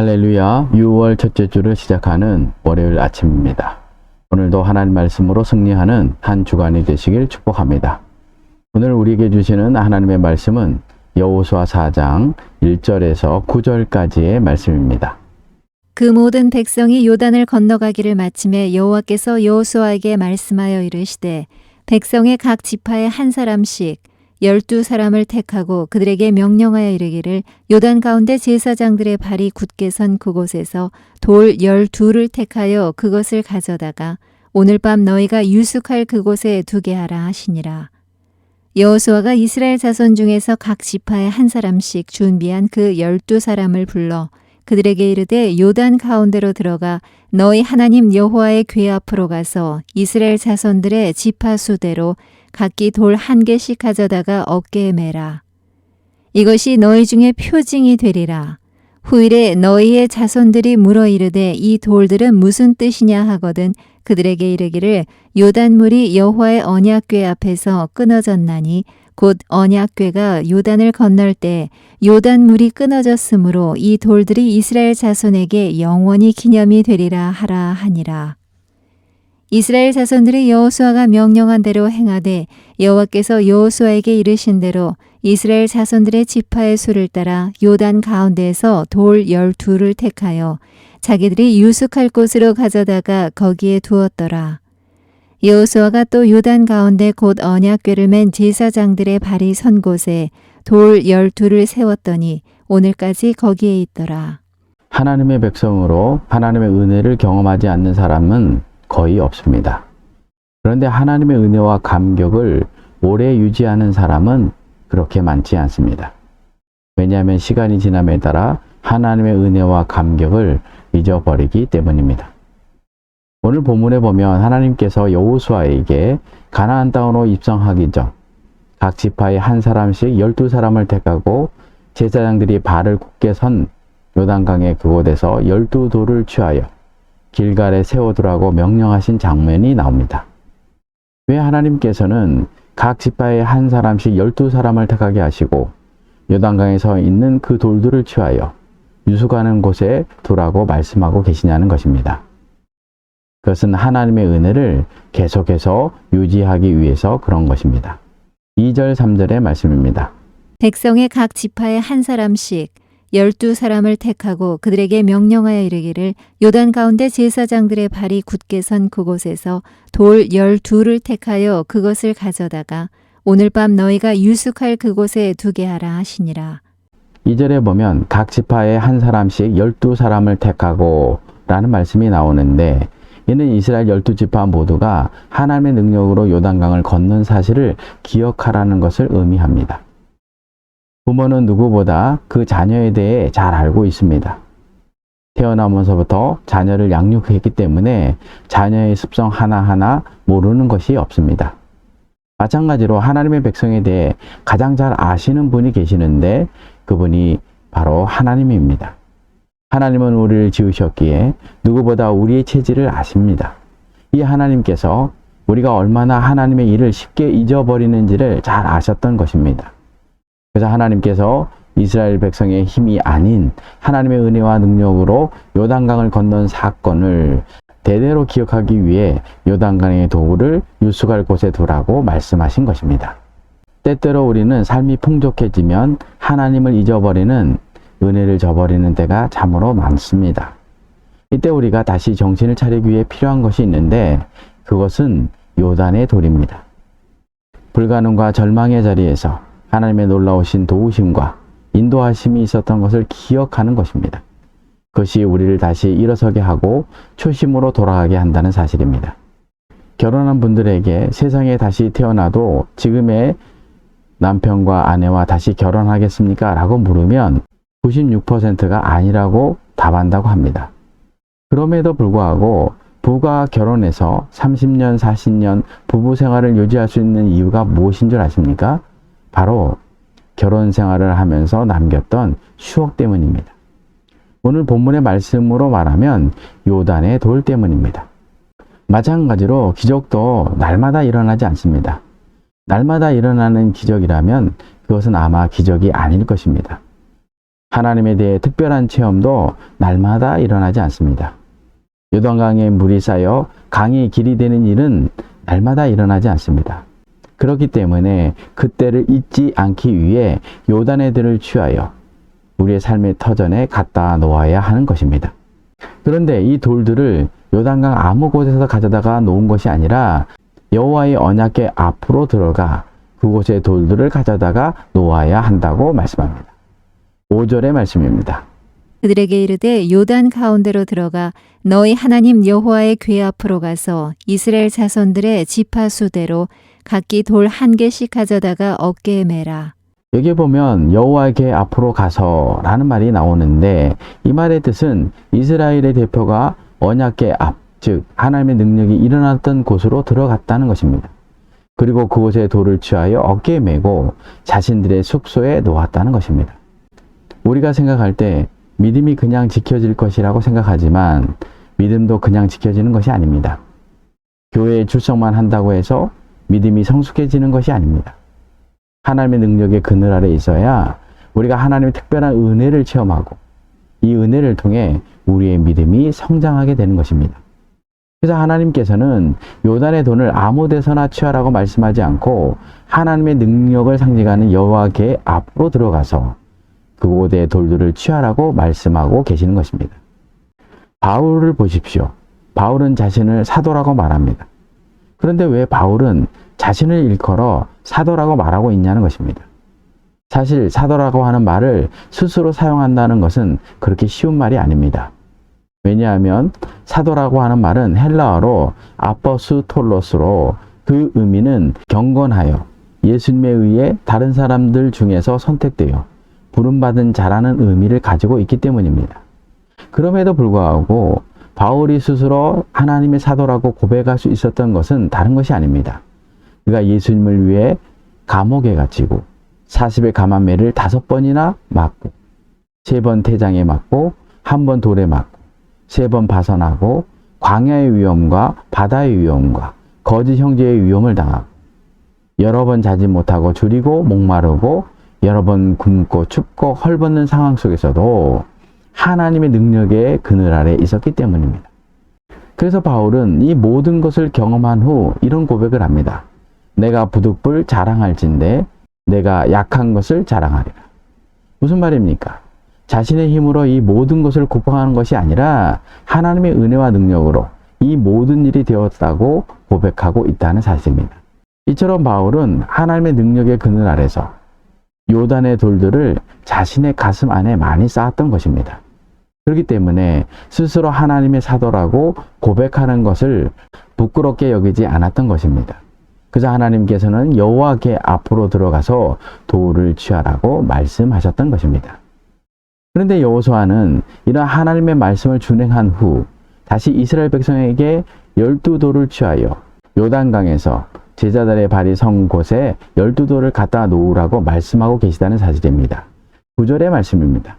할렐루야, 6월 첫째 주를 시작하는 월요일 아침입니다. 오늘도 하나님 말씀으로 승리하는 한 주간이 되시길 축복합니다. 오늘 우리에게 주시는 하나님의 말씀은 여호수아 4장 1절에서 9절까지의 말씀입니다. 그 모든 백성이 요단을 건너가기를 마침에 여호와께서 여호수아에게 말씀하여 이르시되 백성의 각 지파에 한 사람씩 12사람을 택하고 그들에게 명령하여 이르기를 요단 가운데 제사장들의 발이 굳게 선 그곳에서 돌 12를 택하여 그것을 가져다가 오늘 밤 너희가 유숙할 그곳에 두게 하라 하시니라. 여호수아가 이스라엘 자손 중에서 각 지파에 한 사람씩 준비한 그 12사람을 불러 그들에게 이르되 요단 가운데로 들어가 너희 하나님 여호와의 궤 앞으로 가서 이스라엘 자손들의 지파 수대로 각기 돌 1개씩 가져다가 어깨에 매라. 이것이 너희 중에 표징이 되리라. 후일에 너희의 자손들이 물어 이르되 이 돌들은 무슨 뜻이냐 하거든 그들에게 이르기를 요단물이 여호와의 언약궤 앞에서 끊어졌나니 곧 언약궤가 요단을 건널 때 요단물이 끊어졌으므로 이 돌들이 이스라엘 자손에게 영원히 기념이 되리라 하라 하니라. 이스라엘 자손들이 여호수아가 명령한 대로 행하되 여호와께서 여호수아에게 이르신 대로 이스라엘 자손들의 지파의 수를 따라 요단 가운데에서 돌 12를 택하여 자기들이 유숙할 곳으로 가져다가 거기에 두었더라. 여호수아가 또 요단 가운데 곧 언약궤를 맨 제사장들의 발이 선 곳에 돌 12를 세웠더니 오늘까지 거기에 있더라. 하나님의 백성으로 하나님의 은혜를 경험하지 않는 사람은 거의 없습니다. 그런데 하나님의 은혜와 감격을 오래 유지하는 사람은 그렇게 많지 않습니다. 왜냐하면 시간이 지남에 따라 하나님의 은혜와 감격을 잊어버리기 때문입니다. 오늘 본문에 보면 하나님께서 여호수아에게 가나안 땅으로 입성하기 전 각 지파에 한 사람씩 12사람을 택하고 제사장들이 발을 굳게 선 요단강의 그곳에서 12돌을 취하여 길갈에 세워두라고 명령하신 장면이 나옵니다. 왜 하나님께서는 각 지파에 한 사람씩 12사람을 택하게 하시고 요단강에 서 있는 그 돌들을 취하여 유숙하는 곳에 두라고 말씀하고 계시냐는 것입니다. 그것은 하나님의 은혜를 계속해서 유지하기 위해서 그런 것입니다. 2절 3절의 말씀입니다. 백성의 각 지파에 한 사람씩 12사람을 택하고 그들에게 명령하여 이르기를 요단 가운데 제사장들의 발이 굳게 선 그곳에서 돌 12를 택하여 그것을 가져다가 오늘 밤 너희가 유숙할 그곳에 두게 하라 하시니라. 2절에 보면 각 지파에 한 사람씩 12사람을 택하고 라는 말씀이 나오는데 이는 이스라엘 12지파 모두가 하나님의 능력으로 요단강을 건넌 사실을 기억하라는 것을 의미합니다. 부모는 누구보다 그 자녀에 대해 잘 알고 있습니다. 태어나면서부터 자녀를 양육했기 때문에 자녀의 습성 하나하나 모르는 것이 없습니다. 마찬가지로 하나님의 백성에 대해 가장 잘 아시는 분이 계시는데 그분이 바로 하나님입니다. 하나님은 우리를 지으셨기에 누구보다 우리의 체질을 아십니다. 이 하나님께서 우리가 얼마나 하나님의 일을 쉽게 잊어버리는지를 잘 아셨던 것입니다. 그래서 하나님께서 이스라엘 백성의 힘이 아닌 하나님의 은혜와 능력으로 요단강을 건넌 사건을 대대로 기억하기 위해 요단강의 도구를 유숙할 곳에 두라고 말씀하신 것입니다. 때때로 우리는 삶이 풍족해지면 하나님을 잊어버리는 은혜를 저버리는 때가 참으로 많습니다. 이때 우리가 다시 정신을 차리기 위해 필요한 것이 있는데 그것은 요단의 돌입니다. 불가능과 절망의 자리에서 하나님의 놀라우신 도우심과 인도하심이 있었던 것을 기억하는 것입니다. 그것이 우리를 다시 일어서게 하고 초심으로 돌아가게 한다는 사실입니다. 결혼한 분들에게 세상에 다시 태어나도 지금의 남편과 아내와 다시 결혼하겠습니까? 라고 물으면 96%가 아니라고 답한다고 합니다. 그럼에도 불구하고 부가 결혼해서 30년, 40년 부부 생활을 유지할 수 있는 이유가 무엇인 줄 아십니까? 바로 결혼 생활을 하면서 남겼던 추억 때문입니다. 오늘 본문의 말씀으로 말하면 요단의 돌 때문입니다. 마찬가지로 기적도 날마다 일어나지 않습니다. 날마다 일어나는 기적이라면 그것은 아마 기적이 아닐 것입니다. 하나님에 대해 특별한 체험도 날마다 일어나지 않습니다. 요단강에 물이 쌓여 강이 길이 되는 일은 날마다 일어나지 않습니다. 그렇기 때문에 그때를 잊지 않기 위해 요단의 들을 취하여 우리의 삶의 터전에 갖다 놓아야 하는 것입니다. 그런데 이 돌들을 요단강 아무 곳에서 가져다가 놓은 것이 아니라 여호와의 언약궤 앞으로 들어가 그곳에 돌들을 가져다가 놓아야 한다고 말씀합니다. 5절의 말씀입니다. 그들에게 이르되 요단 가운데로 들어가 너희 하나님 여호와의 궤 앞으로 가서 이스라엘 자손들의 지파 수대로 각기 돌 한 개씩 가져다가 어깨에 매라. 여기 보면 여호와의 궤 앞으로 가서 라는 말이 나오는데 이 말의 뜻은 이스라엘의 대표가 언약궤 앞, 즉 하나님의 능력이 일어났던 곳으로 들어갔다는 것입니다. 그리고 그곳에 돌을 취하여 어깨에 메고 자신들의 숙소에 놓았다는 것입니다. 우리가 생각할 때 믿음이 그냥 지켜질 것이라고 생각하지만 믿음도 그냥 지켜지는 것이 아닙니다. 교회에 출석만 한다고 해서 믿음이 성숙해지는 것이 아닙니다. 하나님의 능력의 그늘 아래 있어야 우리가 하나님의 특별한 은혜를 체험하고 이 은혜를 통해 우리의 믿음이 성장하게 되는 것입니다. 그래서 하나님께서는 요단의 돈을 아무 데서나 취하라고 말씀하지 않고 하나님의 능력을 상징하는 여호와 궤 앞으로 들어가서 그곳의 돌들을 취하라고 말씀하고 계시는 것입니다. 바울을 보십시오. 바울은 자신을 사도라고 말합니다. 그런데 왜 바울은 자신을 일컬어 사도라고 말하고 있냐는 것입니다. 사실 사도라고 하는 말을 스스로 사용한다는 것은 그렇게 쉬운 말이 아닙니다. 왜냐하면 사도라고 하는 말은 헬라어로 아포스톨로스로 그 의미는 경건하여 예수님에 의해 다른 사람들 중에서 선택되어 부름받은 자라는 의미를 가지고 있기 때문입니다. 그럼에도 불구하고 바울이 스스로 하나님의 사도라고 고백할 수 있었던 것은 다른 것이 아닙니다. 그가 예수님을 위해 감옥에 갇히고 40의 감암매를 5번이나 맞고 3번 태장에 맞고 1번 돌에 맞고 3번 파선하고 광야의 위험과 바다의 위험과 거짓 형제의 위험을 당하고 여러 번 자지 못하고 줄이고 목마르고 여러 번 굶고 춥고 헐벗는 상황 속에서도 하나님의 능력의 그늘 아래 있었기 때문입니다. 그래서 바울은 이 모든 것을 경험한 후 이런 고백을 합니다. 내가 부득불 자랑할진대 내가 약한 것을 자랑하리라. 무슨 말입니까? 자신의 힘으로 이 모든 것을 고백하는 것이 아니라 하나님의 은혜와 능력으로 이 모든 일이 되었다고 고백하고 있다는 사실입니다. 이처럼 바울은 하나님의 능력의 그늘 아래서 요단의 돌들을 자신의 가슴 안에 많이 쌓았던 것입니다. 그렇기 때문에 스스로 하나님의 사도라고 고백하는 것을 부끄럽게 여기지 않았던 것입니다. 그저 하나님께서는 여호와 궤 앞으로 들어가서 돌을 취하라고 말씀하셨던 것입니다. 그런데 여호수아는 이런 하나님의 말씀을 준행한 후 다시 이스라엘 백성에게 12돌을 취하여 요단강에서 제자들의 발이 선 곳에 12돌을 갖다 놓으라고 말씀하고 계시다는 사실입니다. 9절의 말씀입니다.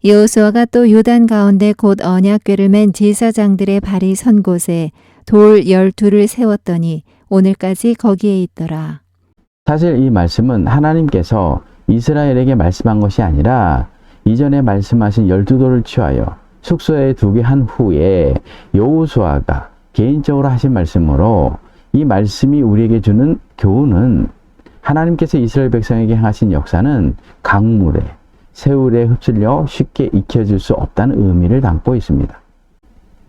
여호수아가 또 요단 가운데 곧 언약궤를 맨 제사장들의 발이 선 곳에 돌 12를 세웠더니 오늘까지 거기에 있더라. 사실 이 말씀은 하나님께서 이스라엘에게 말씀한 것이 아니라 이전에 말씀하신 12돌을 취하여 숙소에 두게 한 후에 여호수아가 개인적으로 하신 말씀으로 이 말씀이 우리에게 주는 교훈은 하나님께서 이스라엘 백성에게 행하신 역사는 강물에 세월에 흡수려 쉽게 익혀질 수 없다는 의미를 담고 있습니다.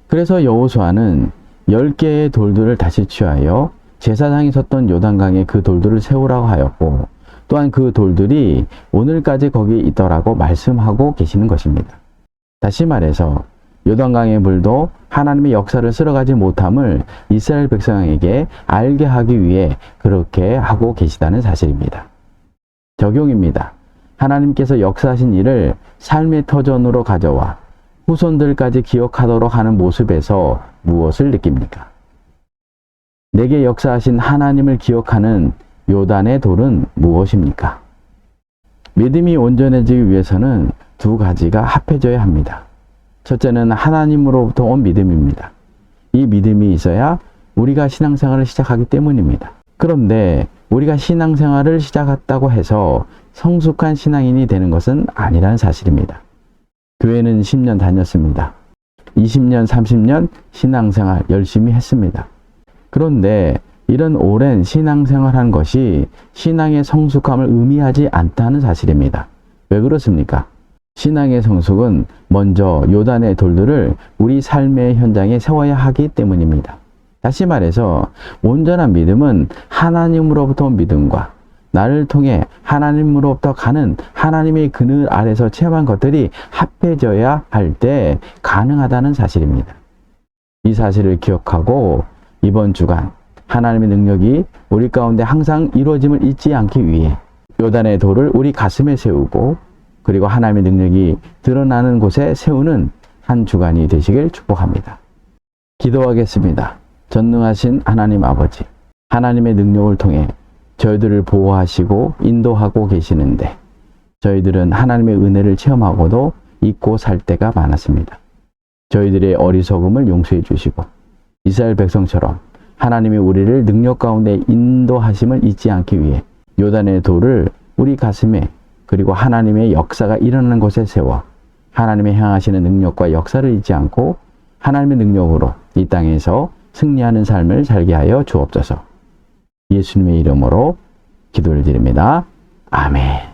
그래서 여호수아는 10개의 돌들을 다시 취하여 제사장이 섰던 요단강에 그 돌들을 세우라고 하였고 또한 그 돌들이 오늘까지 거기에 있더라고 말씀하고 계시는 것입니다. 다시 말해서 요단강의 물도 하나님의 역사를 쓸어가지 못함을 이스라엘 백성에게 알게 하기 위해 그렇게 하고 계시다는 사실입니다. 적용입니다. 하나님께서 역사하신 일을 삶의 터전으로 가져와 후손들까지 기억하도록 하는 모습에서 무엇을 느낍니까? 내게 역사하신 하나님을 기억하는 요단의 돌은 무엇입니까? 믿음이 온전해지기 위해서는 2가지가 합해져야 합니다. 첫째는 하나님으로부터 온 믿음입니다. 이 믿음이 있어야 우리가 신앙생활을 시작하기 때문입니다. 그런데 우리가 신앙생활을 시작했다고 해서 성숙한 신앙인이 되는 것은 아니라는 사실입니다. 교회는 10년 다녔습니다. 20년, 30년 신앙생활 열심히 했습니다. 그런데 이런 오랜 신앙생활한 것이 신앙의 성숙함을 의미하지 않다는 사실입니다. 왜 그렇습니까? 신앙의 성숙은 먼저 요단의 돌들을 우리 삶의 현장에 세워야 하기 때문입니다. 다시 말해서 온전한 믿음은 하나님으로부터 온 믿음과 나를 통해 하나님으로부터 가는 하나님의 그늘 아래서 체험한 것들이 합해져야 할 때 가능하다는 사실입니다. 이 사실을 기억하고 이번 주간 하나님의 능력이 우리 가운데 항상 이루어짐을 잊지 않기 위해 요단의 돌을 우리 가슴에 세우고 그리고 하나님의 능력이 드러나는 곳에 세우는 한 주간이 되시길 축복합니다. 기도하겠습니다. 전능하신 하나님 아버지, 하나님의 능력을 통해 저희들을 보호하시고 인도하고 계시는데 저희들은 하나님의 은혜를 체험하고도 잊고 살 때가 많았습니다. 저희들의 어리석음을 용서해 주시고 이스라엘 백성처럼 하나님이 우리를 능력 가운데 인도하심을 잊지 않기 위해 요단의 돌을 우리 가슴에 그리고 하나님의 역사가 일어나는 곳에 세워 하나님의 향하시는 능력과 역사를 잊지 않고 하나님의 능력으로 이 땅에서 승리하는 삶을 살게 하여 주옵소서. 예수님의 이름으로 기도를 드립니다. 아멘.